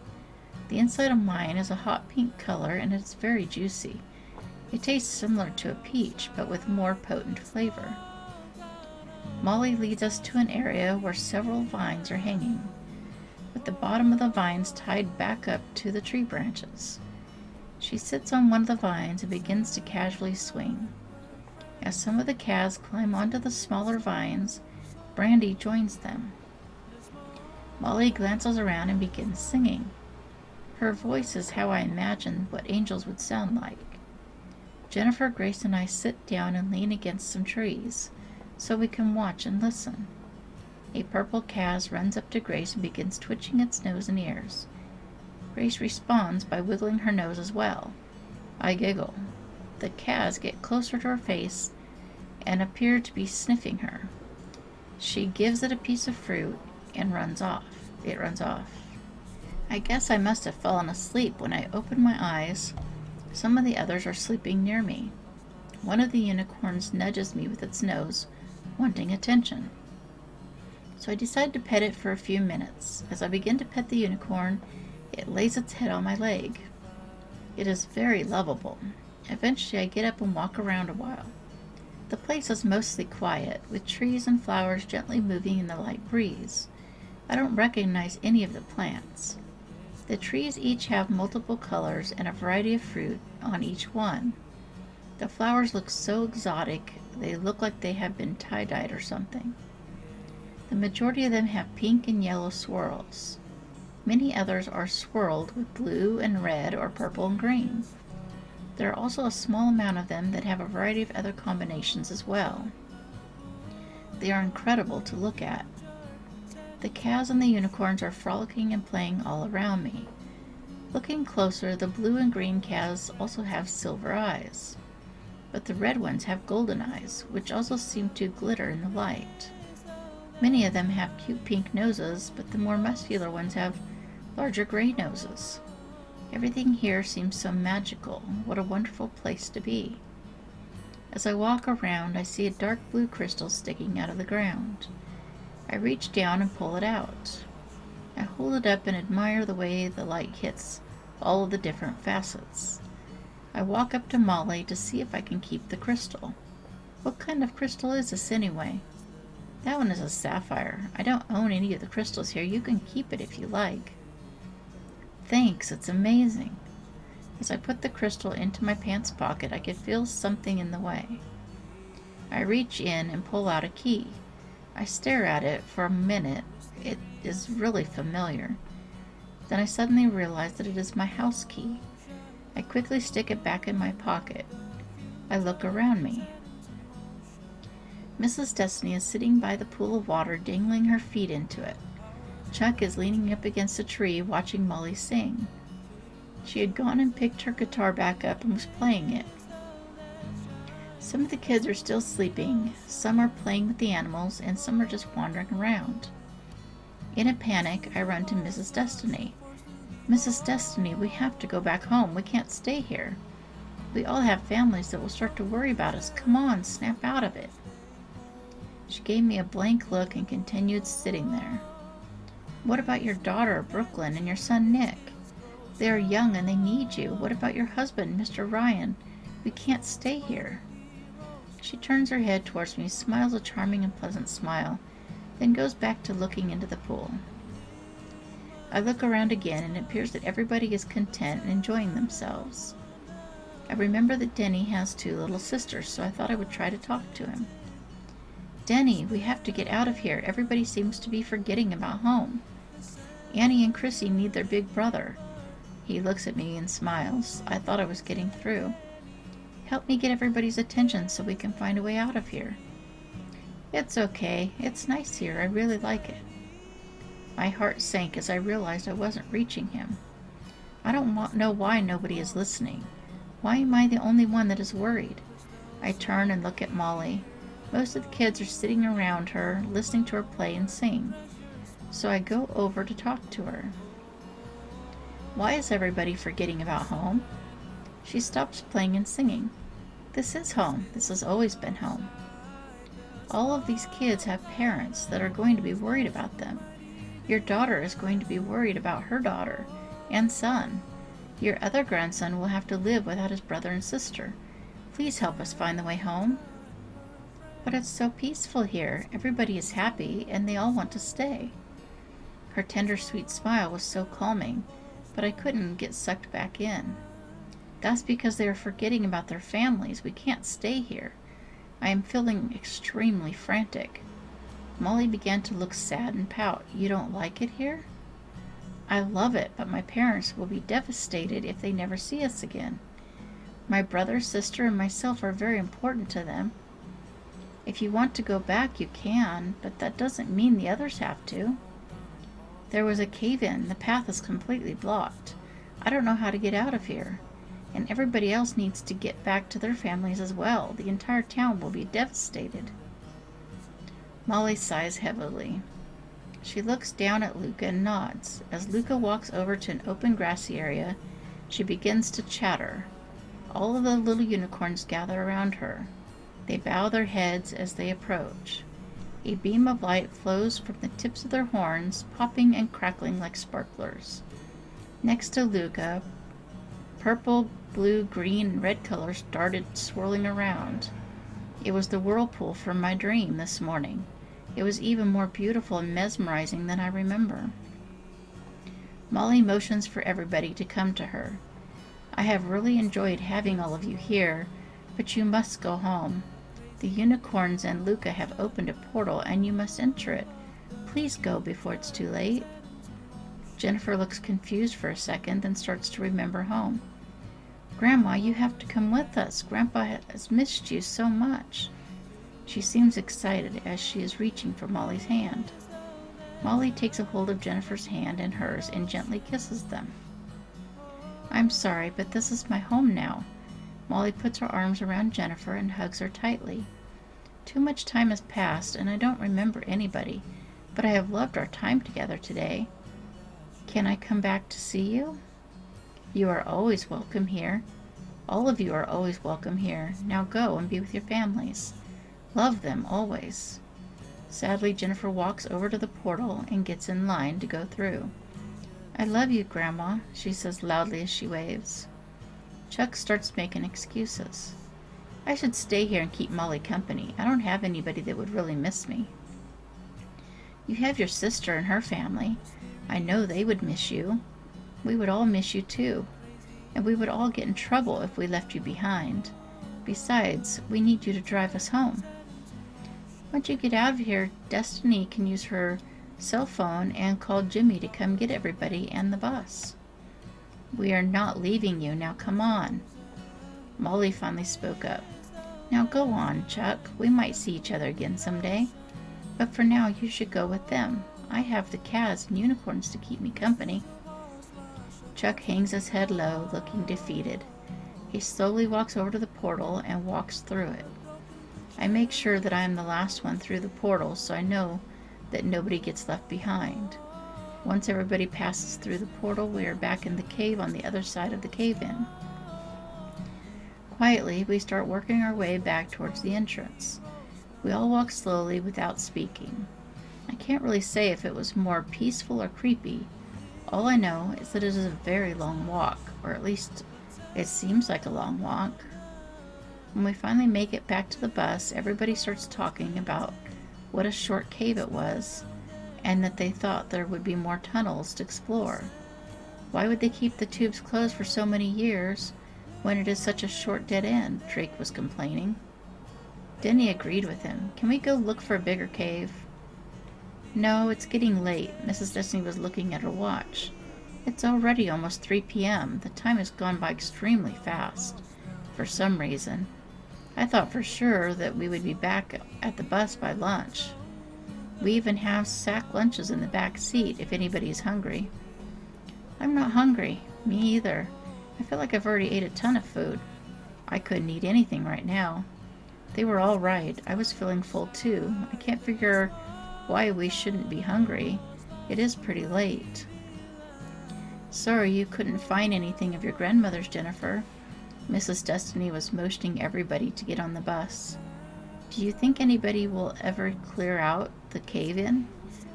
The inside of mine is a hot pink color and it's very juicy. It tastes similar to a peach, but with more potent flavor. Molly leads us to an area where several vines are hanging, with the bottom of the vines tied back up to the tree branches. She sits on one of the vines and begins to casually swing. As some of the Kaz climb onto the smaller vines, Brandy joins them. Molly glances around and begins singing. Her voice is how I imagined what angels would sound like. Jennifer, Grace, and I sit down and lean against some trees, so we can watch and listen. A purple Kaz runs up to Grace and begins twitching its nose and ears. Grace responds by wiggling her nose as well. I giggle. The Kaz get closer to her face and appear to be sniffing her. She gives it a piece of fruit and runs off. It runs off. I guess I must have fallen asleep when I opened my eyes. Some of the others are sleeping near me. One of the unicorns nudges me with its nose, wanting attention. So I decide to pet it for a few minutes. As I begin to pet the unicorn, it lays its head on my leg. It is very lovable. Eventually I get up and walk around a while. The place is mostly quiet, with trees and flowers gently moving in the light breeze. I don't recognize any of the plants. The trees each have multiple colors and a variety of fruit on each one. The flowers look so exotic, they look like they have been tie-dyed or something. The majority of them have pink and yellow swirls. Many others are swirled with blue and red or purple and green. There are also a small amount of them that have a variety of other combinations as well. They are incredible to look at. The Kaz and the unicorns are frolicking and playing all around me. Looking closer, the blue and green Kaz also have silver eyes, but the red ones have golden eyes, which also seem to glitter in the light. Many of them have cute pink noses, but the more muscular ones have larger gray noses. Everything here seems so magical. What a wonderful place to be. As I walk around, I see a dark blue crystal sticking out of the ground. I reach down and pull it out. I hold it up and admire the way the light hits all of the different facets. I walk up to Molly to see if I can keep the crystal. What kind of crystal is this anyway? That one is a sapphire. I don't own any of the crystals here. You can keep it if you like. Thanks, it's amazing. As I put the crystal into my pants pocket, I could feel something in the way. I reach in and pull out a key. I stare at it for a minute. It is really familiar. Then I suddenly realize that it is my house key. I quickly stick it back in my pocket. I look around me. Mrs. Destiny is sitting by the pool of water, dangling her feet into it. Chuck is leaning up against a tree, watching Molly sing. She had gone and picked her guitar back up and was playing it. Some of the kids are still sleeping, some are playing with the animals, and some are just wandering around. In a panic, I run to Mrs. Destiny. Mrs. Destiny, we have to go back home. We can't stay here. We all have families that will start to worry about us. Come on, snap out of it. She gave me a blank look and continued sitting there. What about your daughter, Brooklyn, and your son, Nick? They are young and they need you. What about your husband, Mr. Ryan? We can't stay here. She turns her head towards me, smiles a charming and pleasant smile, then goes back to looking into the pool. I look around again, and it appears that everybody is content and enjoying themselves. I remember that Denny has 2 little sisters, so I thought I would try to talk to him. Denny, we have to get out of here. Everybody seems to be forgetting about home. Annie and Chrissy need their big brother. He looks at me and smiles. I thought I was getting through. Help me get everybody's attention so we can find a way out of here. It's okay. It's nice here. I really like it. My heart sank as I realized I wasn't reaching him. I don't know why nobody is listening. Why am I the only one that is worried? I turn and look at Molly. Most of the kids are sitting around her, listening to her play and sing. So I go over to talk to her. Why is everybody forgetting about home? She stops playing and singing. This is home. This has always been home. All of these kids have parents that are going to be worried about them. Your daughter is going to be worried about her daughter and son. Your other grandson will have to live without his brother and sister. Please help us find the way home. But it's so peaceful here. Everybody is happy, and they all want to stay. Her tender, sweet smile was so calming, but I couldn't get sucked back in. That's because they are forgetting about their families. We can't stay here. I am feeling extremely frantic. Molly began to look sad and pout. You don't like it here? I love it, but my parents will be devastated if they never see us again. My brother, sister, and myself are very important to them. If you want to go back, you can, but that doesn't mean the others have to. There was a cave-in. The path is completely blocked. I don't know how to get out of here. And everybody else needs to get back to their families as well. The entire town will be devastated. Molly sighs heavily. She looks down at Luca and nods. As Luca walks over to an open grassy area, she begins to chatter. All of the little unicorns gather around her. They bow their heads as they approach. A beam of light flows from the tips of their horns, popping and crackling like sparklers. Next to Luca, purple, blue, green, and red colors darted swirling around. It was the whirlpool from my dream this morning. It was even more beautiful and mesmerizing than I remember. Molly motions for everybody to come to her. I have really enjoyed having all of you here, but you must go home. The unicorns and Luca have opened a portal, and you must enter it. Please go before it's too late. Jennifer looks confused for a second, then starts to remember home. Grandma, you have to come with us. Grandpa has missed you so much. She seems excited as she is reaching for Molly's hand. Molly takes a hold of Jennifer's hand and hers and gently kisses them. I'm sorry, but this is my home now. Molly puts her arms around Jennifer and hugs her tightly. Too much time has passed, and I don't remember anybody, but I have loved our time together today. Can I come back to see you? You are always welcome here. All of you are always welcome here. Now go and be with your families. Love them always. Sadly, Jennifer walks over to the portal and gets in line to go through. I love you, Grandma, she says loudly as she waves. Chuck starts making excuses. I should stay here and keep Molly company. I don't have anybody that would really miss me. You have your sister and her family. I know they would miss you. We would all miss you too. And we would all get in trouble if we left you behind. Besides, we need you to drive us home. Once you get out of here, Destiny can use her cell phone and call Jimmy to come get everybody and the bus. We are not leaving you. Now come on. Molly finally spoke up. Now go on, Chuck. We might see each other again someday. But for now, you should go with them. I have the Kaz and unicorns to keep me company. Chuck hangs his head low, looking defeated. He slowly walks over to the portal and walks through it. I make sure that I am the last one through the portal, so I know that nobody gets left behind. Once everybody passes through the portal, we are back in the cave on the other side of the cave-in. Quietly, we start working our way back towards the entrance. We all walk slowly without speaking. I can't really say if it was more peaceful or creepy. All I know is that it is a very long walk, or at least it seems like a long walk. When we finally make it back to the bus, everybody starts talking about what a short cave it was, and that they thought there would be more tunnels to explore. Why would they keep the tubes closed for so many years when it is such a short dead end? Drake was complaining. Denny agreed with him. Can we go look for a bigger cave? No, it's getting late. Mrs. Destiny was looking at her watch. It's already almost 3 p.m. The time has gone by extremely fast, for some reason. I thought for sure that we would be back at the bus by lunch. We even have sack lunches in the back seat if anybody is hungry. I'm not hungry. Me either. I feel like I've already ate a ton of food. I couldn't eat anything right now. They were all right. I was feeling full too. I can't figure why we shouldn't be hungry. It is pretty late. Sorry you couldn't find anything of your grandmother's, Jennifer. Mrs. Destiny was motioning everybody to get on the bus. Do you think anybody will ever clear out the cave-in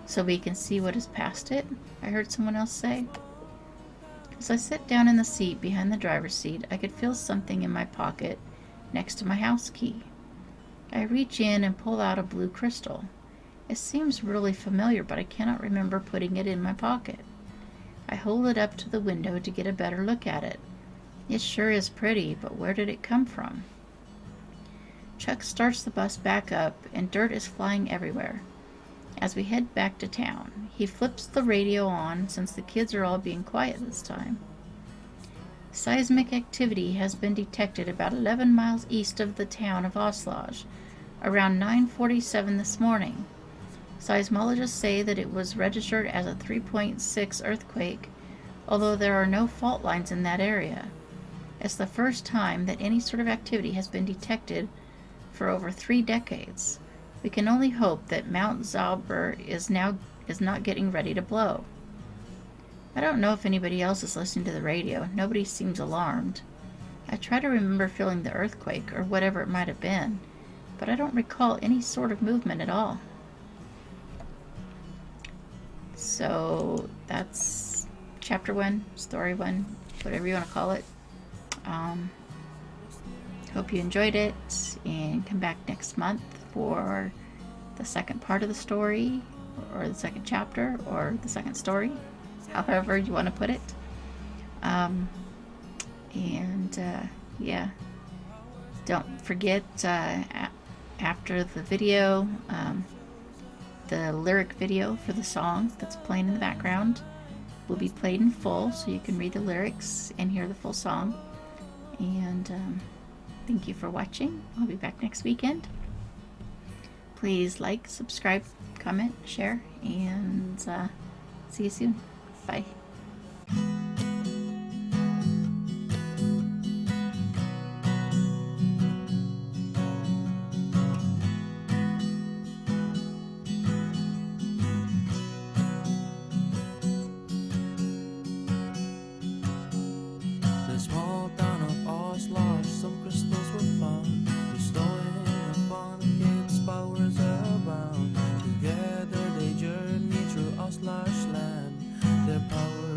so we can see what is past it? I heard someone else say. As I sat down in the seat behind the driver's seat, I could feel something in my pocket next to my house key. I reach in and pull out a blue crystal. It seems really familiar, but I cannot remember putting it in my pocket. I hold it up to the window to get a better look at it. It sure is pretty, but where did it come from? Chuck starts the bus back up, and dirt is flying everywhere. As we head back to town, he flips the radio on since the kids are all being quiet this time. Seismic activity has been detected about 11 miles east of the town of Auslage, around 9:47 this morning. Seismologists say that it was registered as a 3.6 earthquake, although there are no fault lines in that area. It's the first time that any sort of activity has been detected for over 3 decades. We can only hope that Mount Zauber is not getting ready to blow. I don't know if anybody else is listening to the radio. Nobody seems alarmed. I try to remember feeling the earthquake, or whatever it might have been, but I don't recall any sort of movement at all. So that's chapter 1, story 1, whatever you want to call it. Hope you enjoyed it, and come back next month for the second part of the story, or the second chapter, or the second story, however you want to put it. Yeah, don't forget, after the video, the lyric video for the song that's playing in the background will be played in full, so you can read the lyrics and hear the full song. And thank you for watching. I'll be back next weekend. Please like, subscribe, comment, share, and see you soon. Bye. The small town of Auslage, some crystals were found, bestowing upon the kids powers abound. Together they journey through Auslage land, their power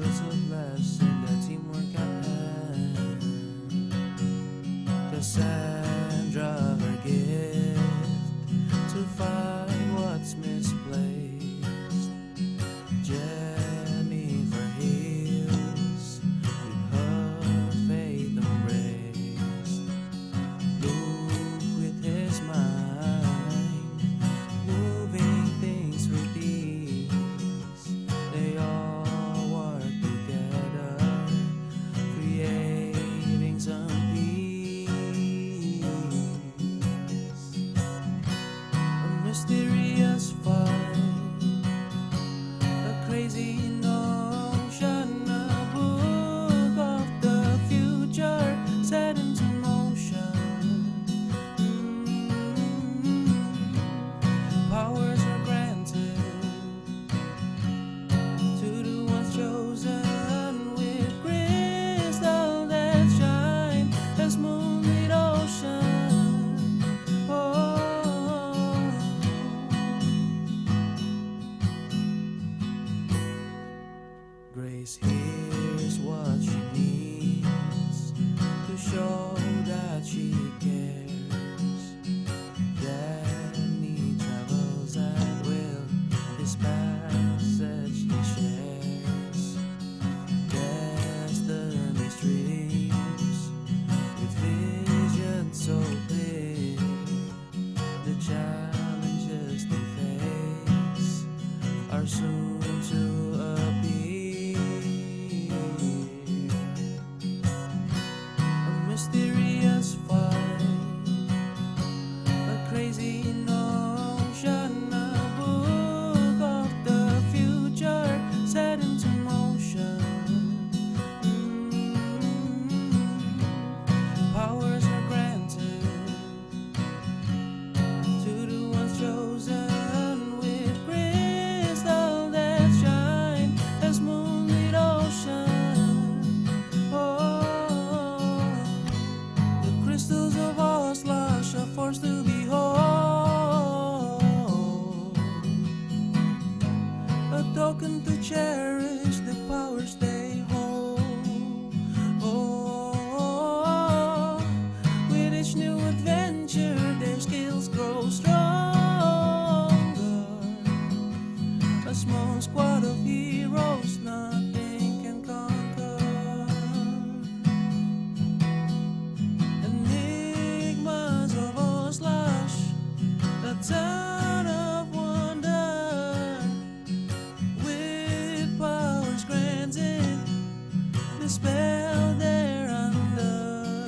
Well, there under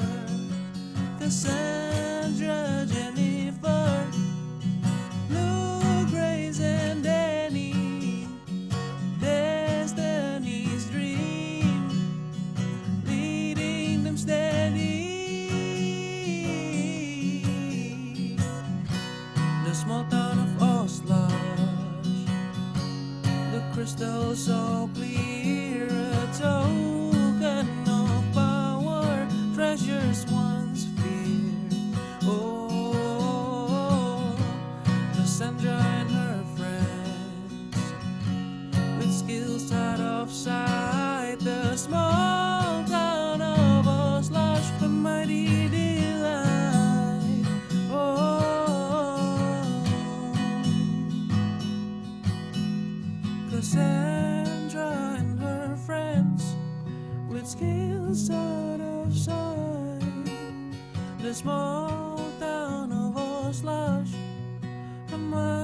Cassandra, Jennifer, Lou, Grace, and Danny, Destiny's dream, leading them steady. The small town of Auslage, the crystal so clear, a token of power, treasures once feared. Oh, Kassandra and her friends, with skills out of sight, the small town of Auslage, the mighty delight. Oh, Kassandra and her friends, with skills out of sight, the small town of Auslage, the mighty